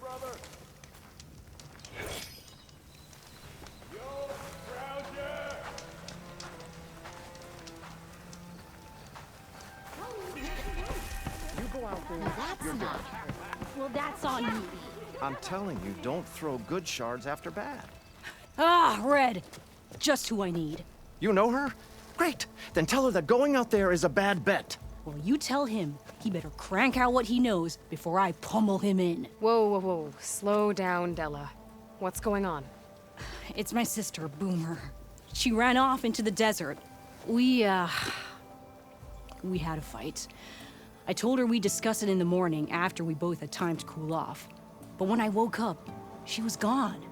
brother. Yo, Grouger! You go out there. Now that's not. Well, that's on me. I'm telling you, don't throw good shards after bad. Ah, Red. Just who I need. You know her? Great. Then tell her that going out there is a bad bet. Well, you tell him he better crank out what he knows before I pummel him in. Whoa, whoa, whoa. Slow down, Della. What's going on? It's my sister, Boomer. She ran off into the desert. We had a fight. I told her we'd discuss it in the morning after we both had time to cool off. But when I woke up, she was gone.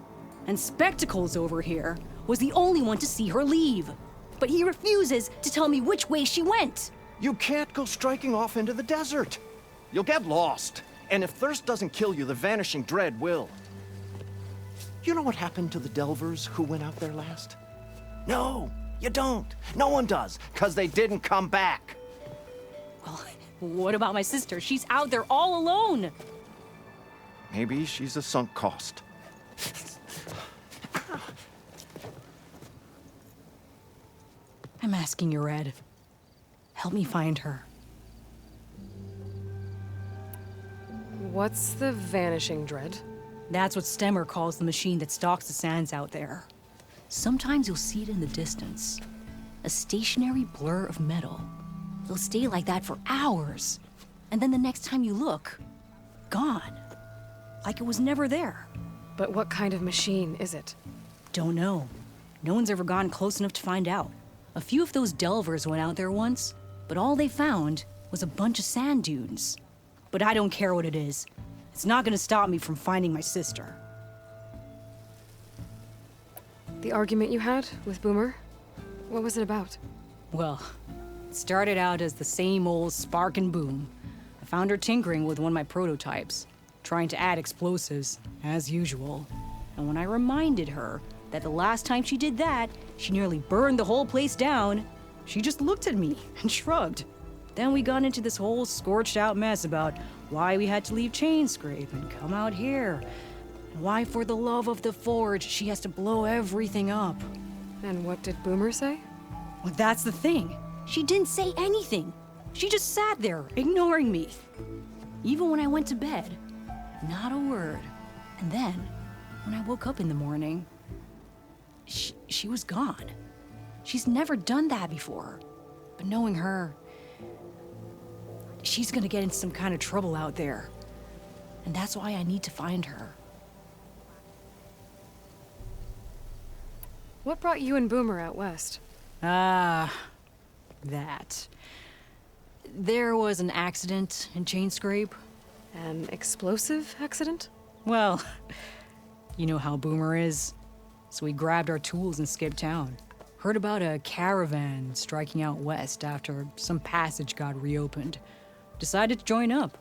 And Spectacles over here was the only one to see her leave. But he refuses to tell me which way she went. You can't go striking off into the desert. You'll get lost. And if thirst doesn't kill you, the Vanishing Dread will. You know what happened to the Delvers who went out there last? No, you don't. No one does, because they didn't come back. Well, what about my sister? She's out there all alone. Maybe she's a sunk cost. I'm asking you, Red. Help me find her. What's the Vanishing Dread? That's what Stemmer calls the machine that stalks the sands out there. Sometimes you'll see it in the distance. A stationary blur of metal. It'll stay like that for hours. And then the next time you look, gone. Like it was never there. But what kind of machine is it? Don't know. No one's ever gone close enough to find out. A few of those delvers went out there once, but all they found was a bunch of sand dunes. But I don't care what it is. It's not gonna stop me from finding my sister. The argument you had with Boomer? What was it about? Well, it started out as the same old spark and boom. I found her tinkering with one of my prototypes, trying to add explosives, as usual. And when I reminded her that the last time she did that, she nearly burned the whole place down, she just looked at me and shrugged. Then we got into this whole scorched out mess about why we had to leave Chainscrape and come out here. And why, for the love of the Forge, she has to blow everything up. And what did Boomer say? Well, that's the thing. She didn't say anything. She just sat there, ignoring me. Even when I went to bed, not a word. And then, when I woke up in the morning, she was gone. She's never done that before. But knowing her, she's gonna get in some kind of trouble out there. And that's why I need to find her. What brought you and Boomer out west? Ah, that. There was an accident in Chainscrape. An explosive accident? Well, you know how Boomer is. So we grabbed our tools and skipped town. Heard about a caravan striking out west after some passage got reopened. Decided to join up.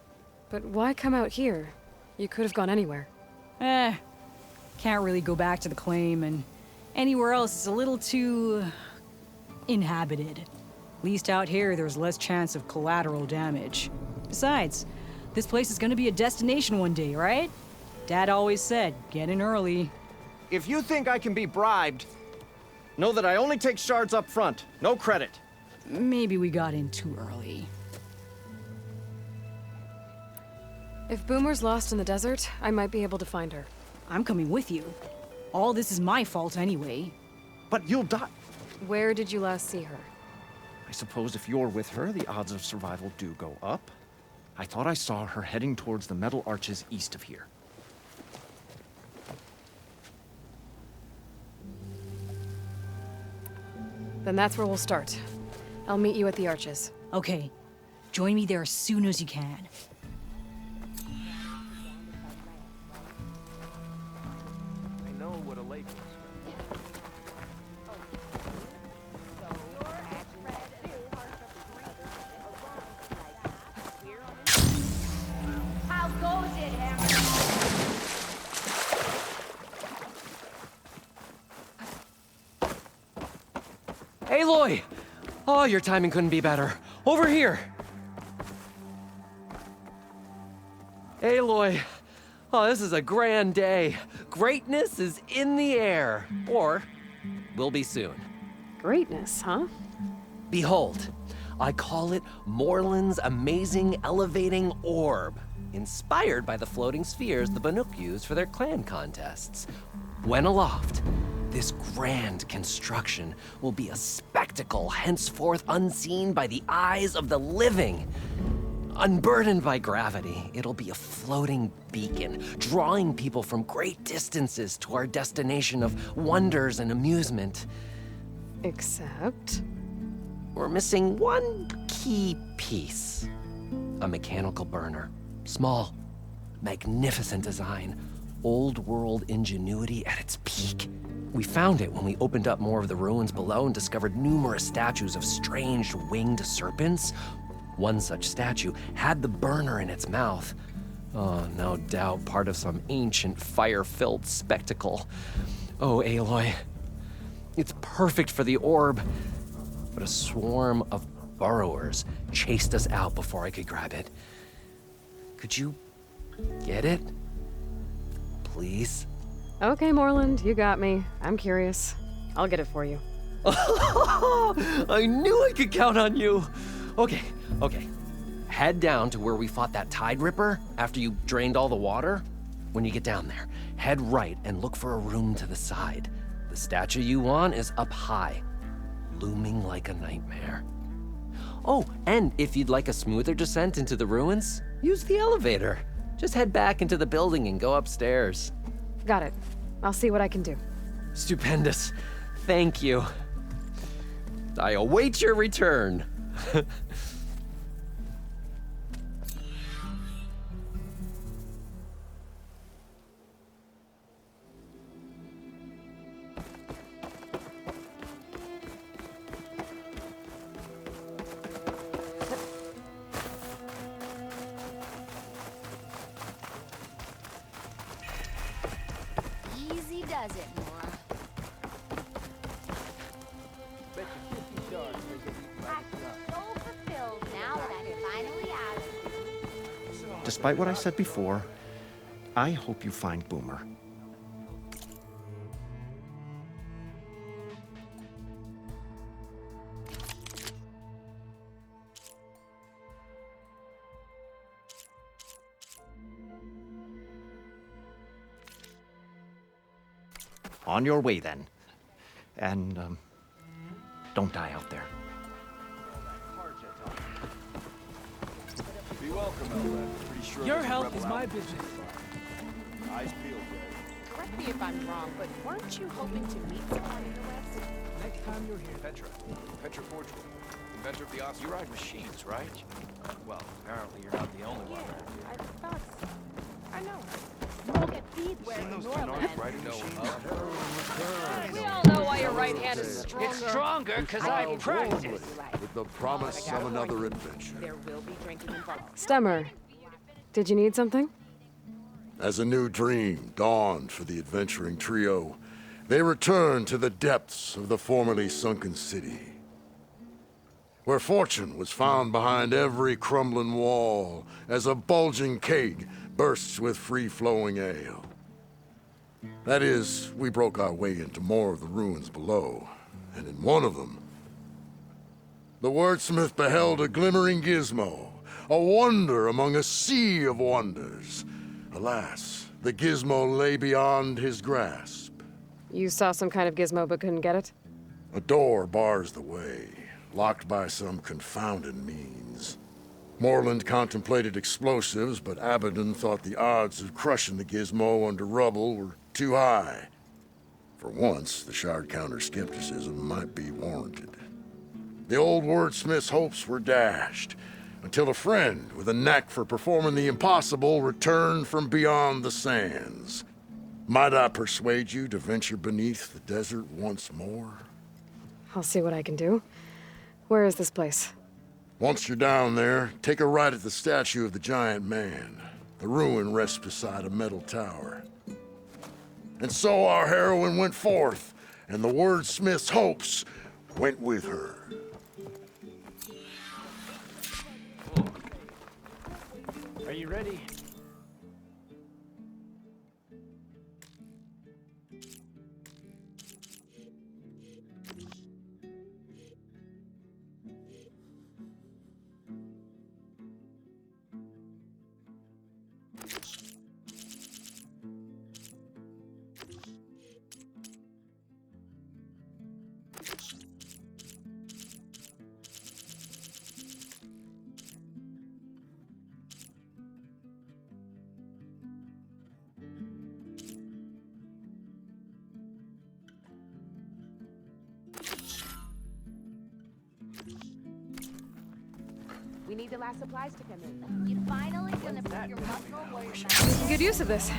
But why come out here? You could have gone anywhere. Can't really go back to the claim, and anywhere else is a little too inhabited. At least out here, there's less chance of collateral damage. Besides, this place is gonna be a destination one day, right? Dad always said, get in early. If you think I can be bribed, know that I only take shards up front, no credit. Maybe we got in too early. If Boomer's lost in the desert, I might be able to find her. I'm coming with you. All this is my fault anyway. But you'll die. Where did you last see her? I suppose if you're with her, the odds of survival do go up. I thought I saw her heading towards the metal arches east of here. Then that's where we'll start. I'll meet you at the arches. Okay, join me there as soon as you can. I know what a lake is. How goes it, Hammer? Aloy! Oh, your timing couldn't be better. Over here! Aloy, Oh, this is a grand day. Greatness is in the air. Or will be soon. Greatness, huh? Behold, I call it Morland's amazing elevating orb, inspired by the floating spheres the Banuk used for their clan contests. When aloft, this grand construction will be a spectacle henceforth unseen by the eyes of the living. Unburdened by gravity, it'll be a floating beacon, drawing people from great distances to our destination of wonders and amusement. Except... We're missing one key piece. A mechanical burner. Small, magnificent design. Old world ingenuity at its peak. We found it when we opened up more of the ruins below and discovered numerous statues of strange winged serpents. One such statue had the burner in its mouth. Oh, no doubt part of some ancient fire-filled spectacle. Oh, Aloy. It's perfect for the orb. But a swarm of burrowers chased us out before I could grab it. Could you get it? Please? Okay, Morland, you got me. I'm curious. I'll get it for you. I knew I could count on you. Okay. Head down to where we fought that Tide Ripper after you drained all the water. When you get down there, head right and look for a room to the side. The statue you want is up high, looming like a nightmare. Oh, and if you'd like a smoother descent into the ruins, use the elevator. Just head back into the building and go upstairs. Got it. I'll see what I can do. Stupendous. Thank you. I await your return. Easy does it, Nora. I'm so fulfilled now that I'm finally out of here. Despite what I said before, I hope you find Boomer. On your way, then. And, don't die out there. Be welcome, Ella. Pretty sure Your there's a help rebel is my out there. business. Eyes peeled, guys. Correct me if I'm wrong, but weren't you hoping to meet someone in the West? Next time you're here. Petra Portugal. Inventor of the Oscar. You ride machines, right? Well, apparently you're not the only one. I thought so. I know. You won't get feed where Seen those Nora Tenors lands. riding machines? We all know why your right hand is stronger. It's stronger because I practice. With the promise of another adventure. There will be drinking involved. Stemmer, did you need something? As a new dream dawned for the adventuring trio, they returned to the depths of the formerly sunken city, where fortune was found behind every crumbling wall as a bulging keg bursts with free-flowing ale. That is, we broke our way into more of the ruins below, and in one of them, the wordsmith beheld a glimmering gizmo, a wonder among a sea of wonders. Alas, the gizmo lay beyond his grasp. You saw some kind of gizmo but couldn't get it? A door bars the way, locked by some confounded means. Morland contemplated explosives, but Abaddon thought the odds of crushing the gizmo under rubble were too high. For once, the Shard Counter's skepticism might be warranted. The old wordsmith's hopes were dashed, until a friend with a knack for performing the impossible returned from beyond the sands. Might I persuade you to venture beneath the desert once more? I'll see what I can do. Where is this place? Once you're down there, take a right at the statue of the giant man. The ruin rests beside a metal tower. And so our heroine went forth, and the wordsmith's hopes went with her. Are you ready? We need the last supplies to come in. You finally gonna put your muscle where your mouth Making good use of this.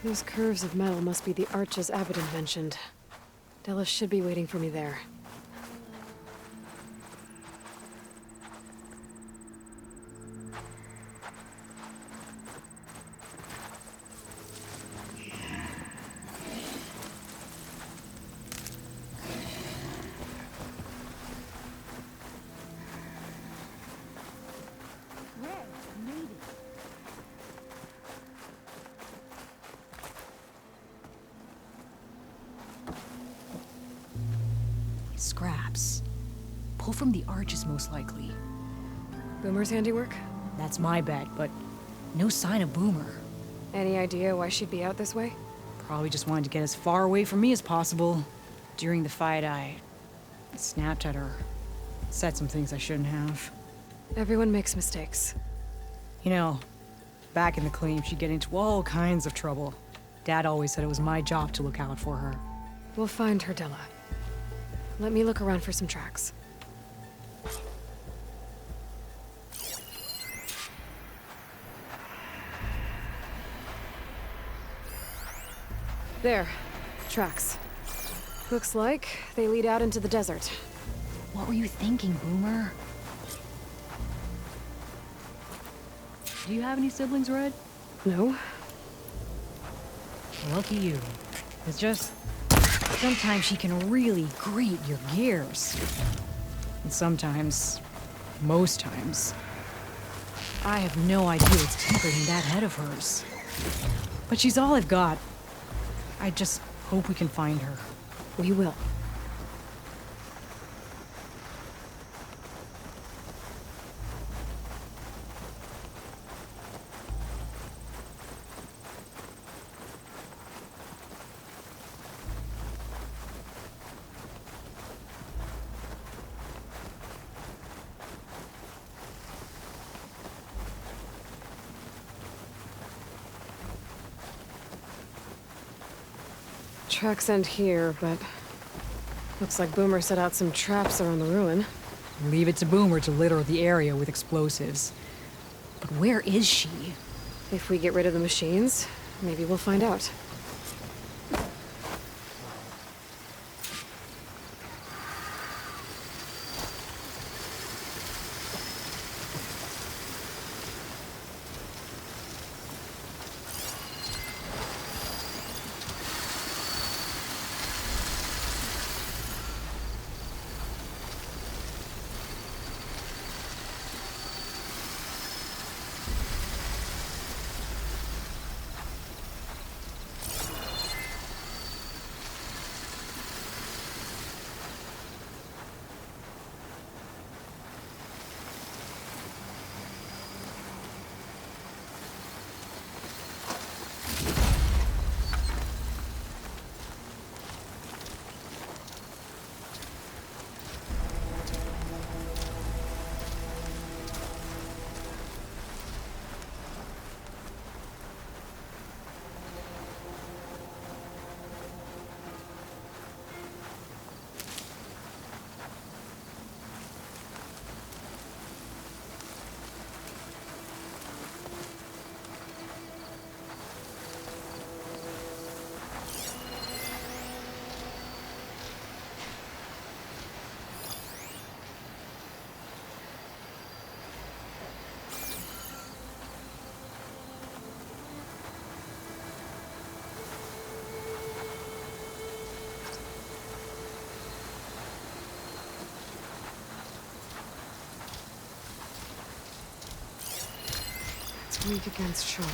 Those curves of metal must be the arches Abaddon mentioned. Della should be waiting for me there. Scraps. Pull from the arches, most likely. Boomer's handiwork? That's my bet, but no sign of Boomer. Any idea why she'd be out this way? Probably just wanted to get as far away from me as possible. During the fight, I snapped at her. Said some things I shouldn't have. Everyone makes mistakes. You know, back in the claim, she'd get into all kinds of trouble. Dad always said it was my job to look out for her. We'll find her, Della. Let me look around for some tracks. There. Tracks. Looks like they lead out into the desert. What were you thinking, Boomer? Do you have any siblings, Red? No? Lucky you. It's just... sometimes she can really grate your gears. And sometimes... most times... I have no idea what's tinkering in that head of hers. But she's all I've got. I just hope we can find her. We will. Tracks end here, but looks like Boomer set out some traps around the ruin. Leave it to Boomer to litter the area with explosives. But where is she? If we get rid of the machines, maybe we'll find out. It's weak against shock.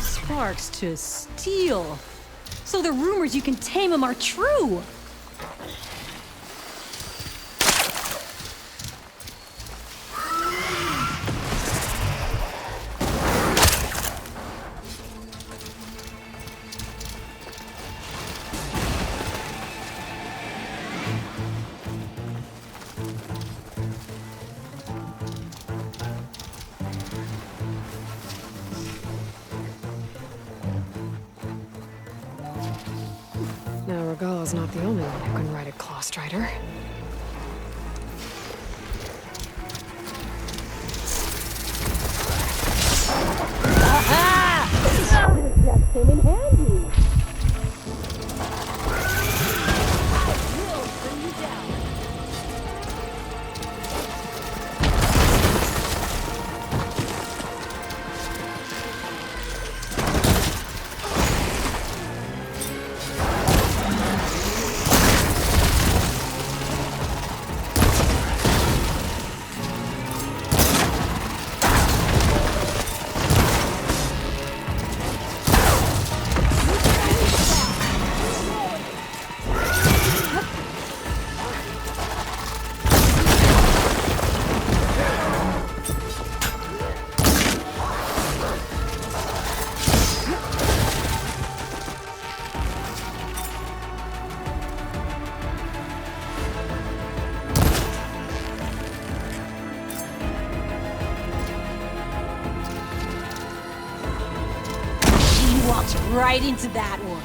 Sparks to steel. So the rumors you can tame him are true. Now, Regalla's not the only one who can ride a Claw Strider. came in handy. Walked right into that one.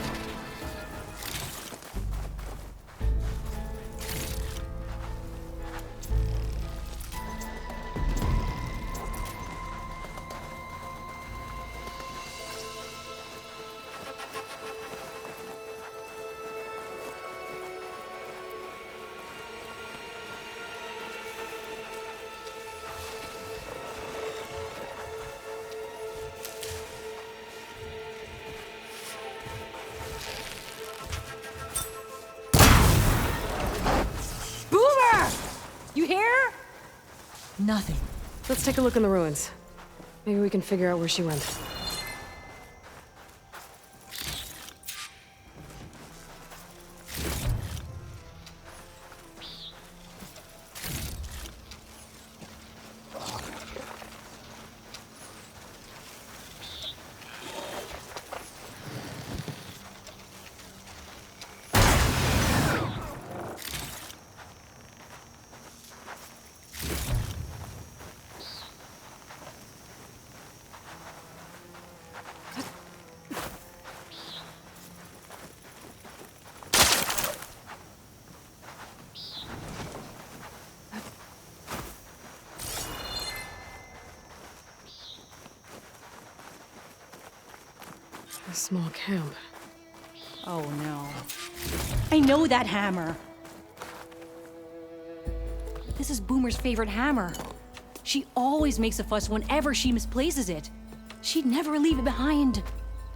You hear? Nothing. Let's take a look in the ruins. Maybe we can figure out where she went. A small camp. Oh no. I know that hammer. This is Boomer's favorite hammer. She always makes a fuss whenever she misplaces it. She'd never leave it behind.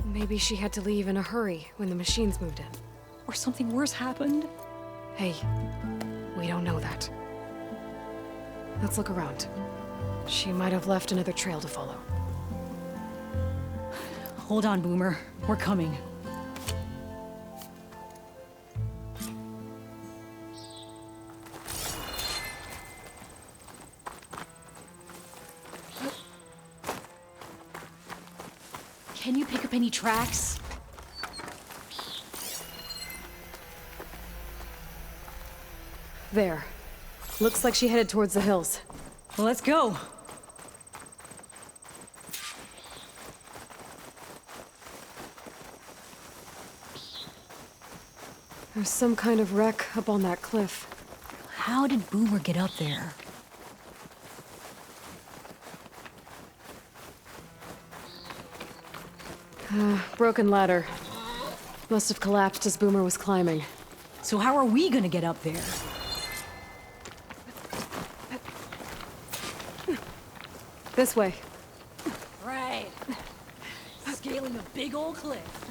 Maybe she had to leave in a hurry when the machines moved in. Or something worse happened. Hey, we don't know that. Let's look around. She might have left another trail to follow. Hold on, Boomer. We're coming. Can you pick up any tracks? There. Looks like she headed towards the hills. Well, let's go. There's some kind of wreck up on that cliff. How did Boomer get up there? Broken ladder. Must have collapsed as Boomer was climbing. So how are we gonna get up there? This way. Right. Scaling a big old cliff.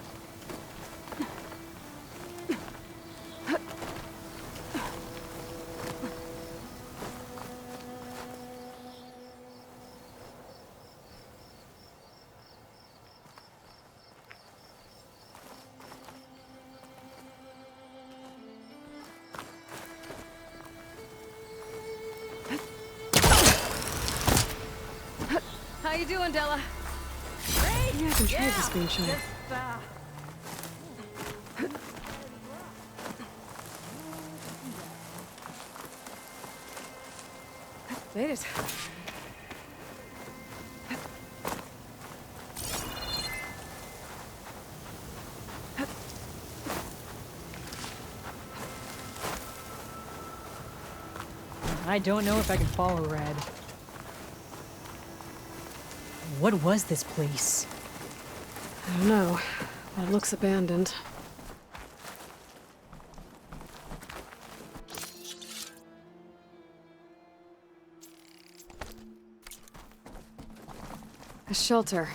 How you doing, Della? Great. Yeah, I can trade the screenshot. Just, Made it. I don't know if I can follow Red. What was this place? I don't know, but it looks abandoned. A shelter.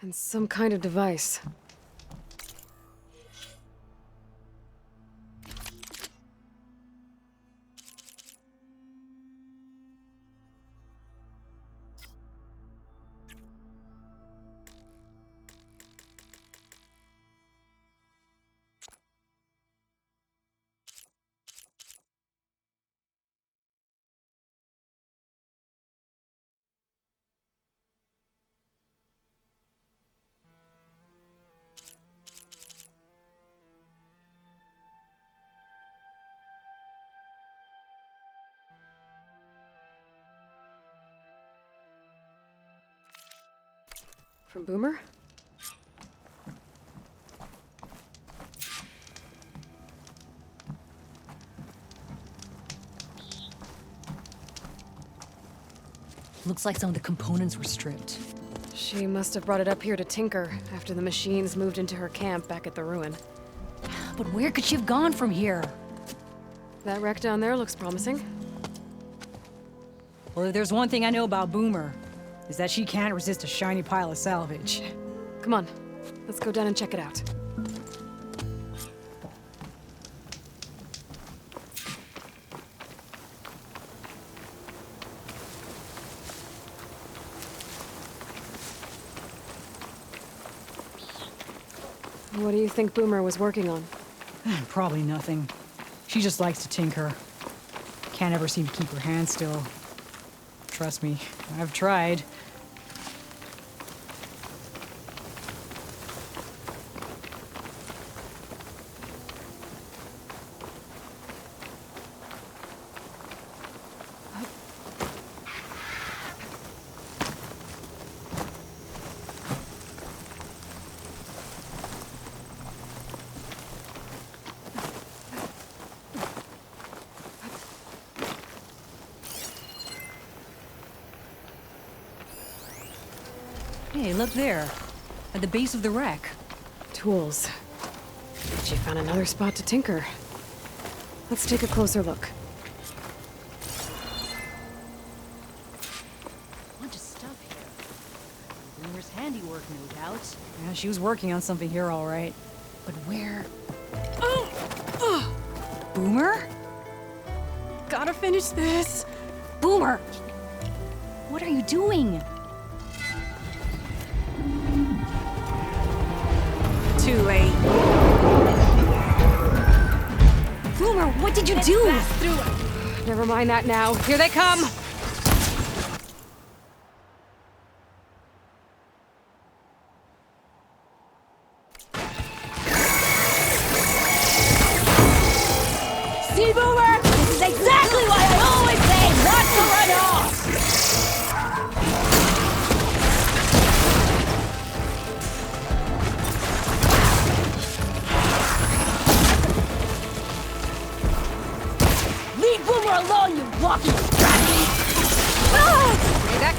And some kind of device. From Boomer? Looks like some of the components were stripped. She must have brought it up here to tinker after the machines moved into her camp back at the ruin. But where could she have gone from here? That wreck down there looks promising. Well, if there's one thing I know about Boomer, is that she can't resist a shiny pile of salvage. Come on, let's go down and check it out. What do you think Boomer was working on? Probably nothing. She just likes to tinker. Can't ever seem to keep her hands still. Trust me, I've tried. Hey, look there. At the base of the wreck. Tools. She found another spot to tinker. Let's take a closer look. Bunch of stuff here. Boomer's handiwork, no doubt. Yeah, she was working on something here, all right. But where? Oh! Boomer? Gotta finish this! Boomer! What are you doing? Too late. Boomer, what did you do? Never mind that now. Here they come!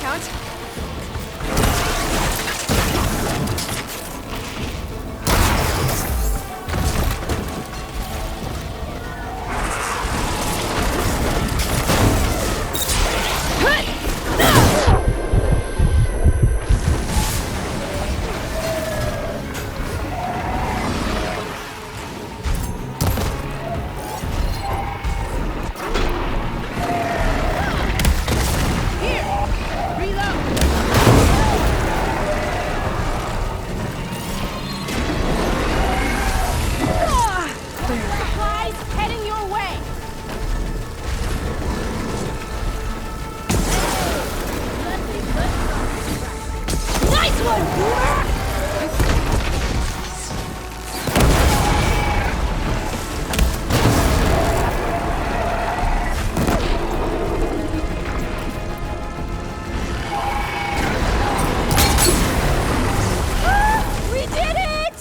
count. Supplies heading your way. Nice one, Boomer! We did it!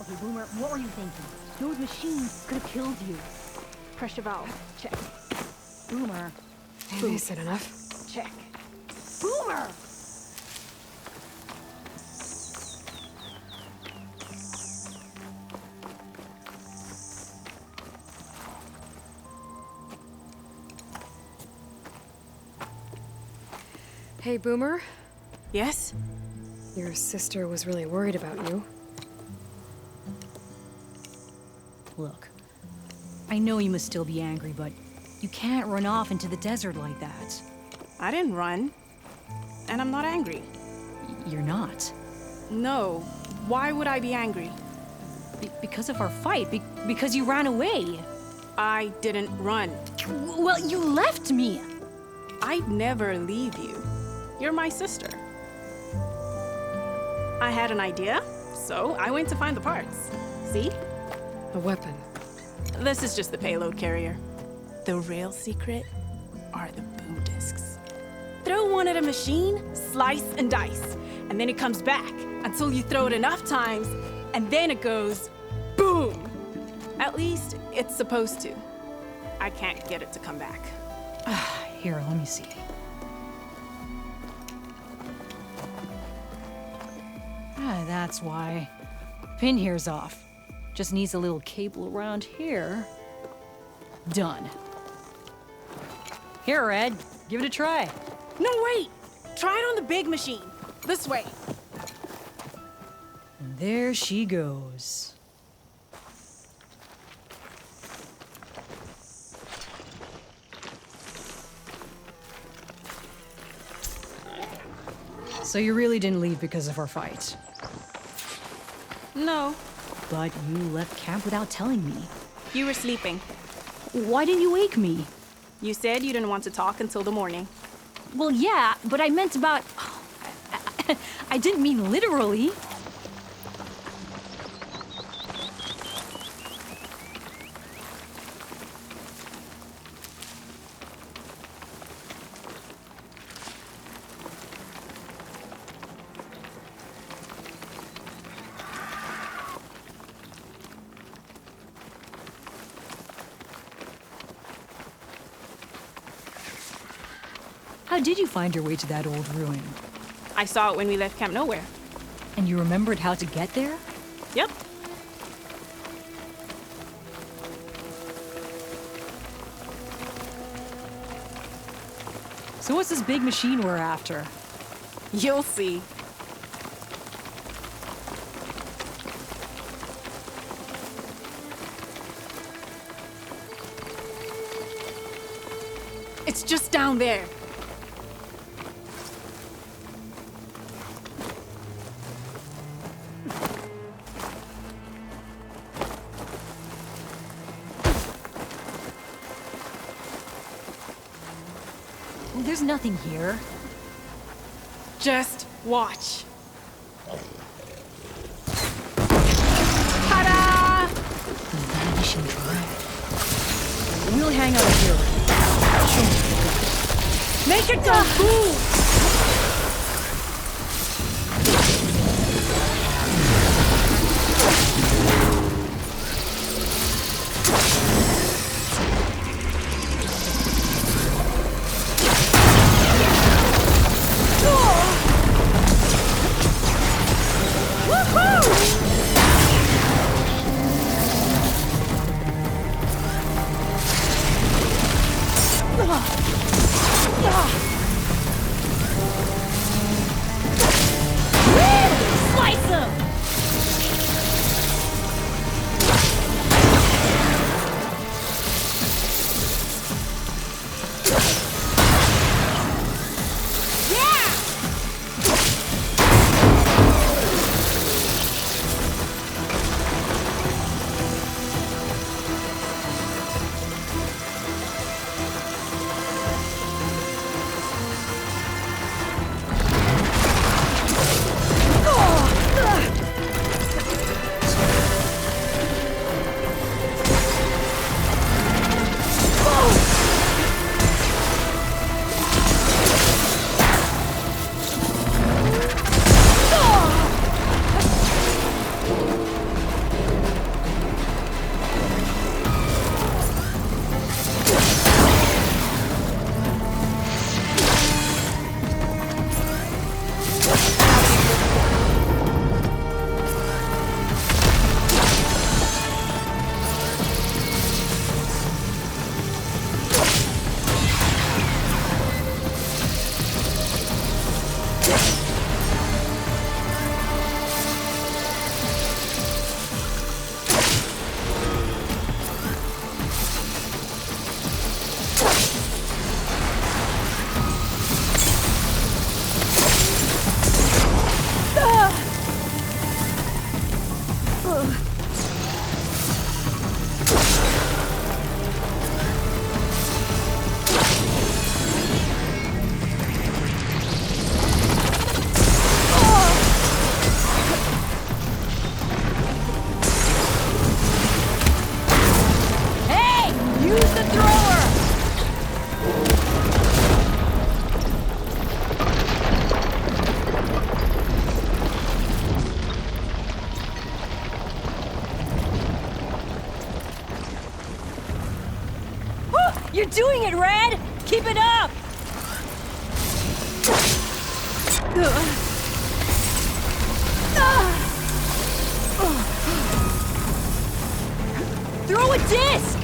Okay, Boomer, what were you thinking? Those machines could have killed you. Pressure valve. Check. Boomer. Maybe I said enough. Check. Boomer! Hey, Boomer. Yes? Your sister was really worried about you. Look, I know you must still be angry, but you can't run off into the desert like that. I didn't run. And I'm not angry. You're not. No. Why would I be angry? Because of our fight. Because you ran away. I didn't run. Well, you left me. I'd never leave you. You're my sister. I had an idea, so I went to find the parts. See? A weapon. This is just the payload carrier. The real secret are the boom discs. Throw one at a machine, slice and dice, and then it comes back until you throw it enough times, and then it goes boom. At least it's supposed to. I can't get it to come back. Here, let me see. That's why. Pin here's off. Just needs a little cable around here. Done. Here, Red. Give it a try. No, wait! Try it on the big machine. This way. And there she goes. So you really didn't leave because of our fight? No, But you left camp without telling me. you were sleeping. Why didn't you wake me? You said you didn't want to talk until the morning. Well, yeah, but I meant about... I didn't mean literally. How did you find your way to that old ruin? I saw it when we left Camp Nowhere. And you remembered how to get there? Yep. So what's this big machine we're after? You'll see. It's just down there. Well, there's nothing here. Just watch. Vanishing dread. We'll hang out here. Make it go boom! You're doing it, Red! Keep it up! Throw a disc!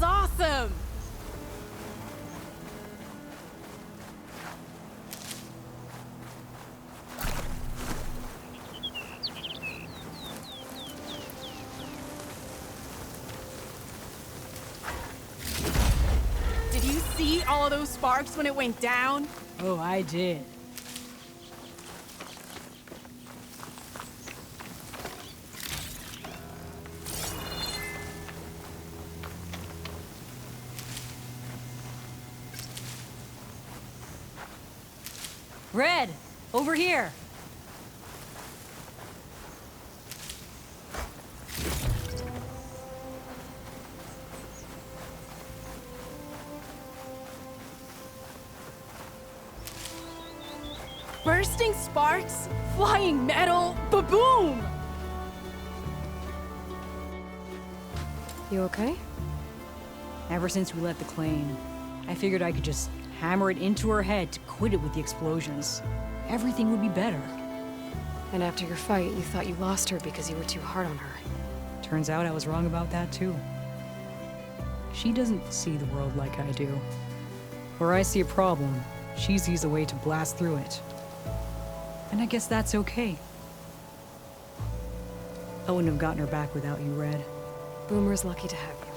Awesome! Did you see all of those sparks when it went down? Oh, I did. Red, over here. Bursting sparks, flying metal, ba-boom! You okay? Ever since we left the claim, I figured I could just hammer it into her head to quit it with the explosions. Everything would be better. And after your fight, you thought you lost her because you were too hard on her. Turns out I was wrong about that too. She doesn't see the world like I do. Where I see a problem, she sees a way to blast through it. And I guess that's okay. I wouldn't have gotten her back without you, Red. Boomer's lucky to have you.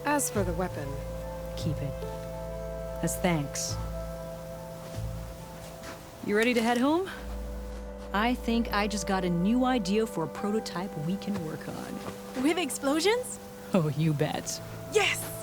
As for the weapon... Keep it. As thanks. You ready to head home? I think I just got a new idea for a prototype we can work on. With explosions? Oh, you bet. Yes!